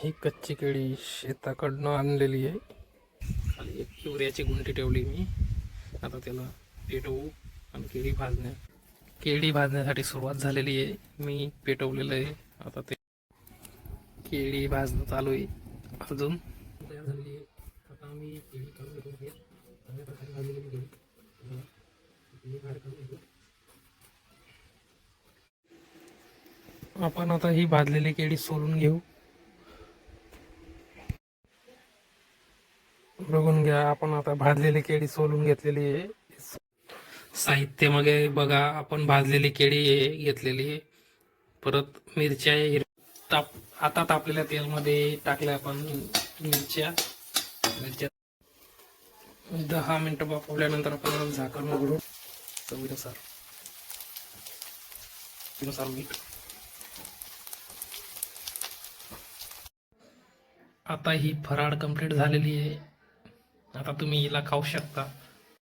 ही कच्ची केळी शेताकडनं आणलेली आहे. खाली एक युरियाची गुंटी ठेवली मी. आता त्याला पेटवू आणि केळी भाजण्यासाठी सुरुवात झालेली आहे. मी पेटवलेलं आहे. आता ते केळी भाजणं चालू आहे. अजून तयार झालेली आहे. आता आम्ही केळी काढून घेतो बाहेर. चांगल्या प्रकारे भाजलेली केळी. केळी बाहेर काढून घेतो. आपण आता ही भाजलेली केळी सोलून घेऊ. बघून घ्या, आपण आता भाजलेली केळी सोलून घेतलेली आहे. साहित्यामध्ये बघा, आपण भाजलेली केळी घेतलेली आहे. परत मिरच्या आता तापलेल्या तेलमध्ये टाकल्या आपण मिरच्या. 10 मिनिटं वाफवल्यानंतर आपण झाकण उघडू. चवीनुसार मीठ. आता ही फराळ कंप्लीट झालेली आहे. आता तुम्ही हिला खाऊ शकता.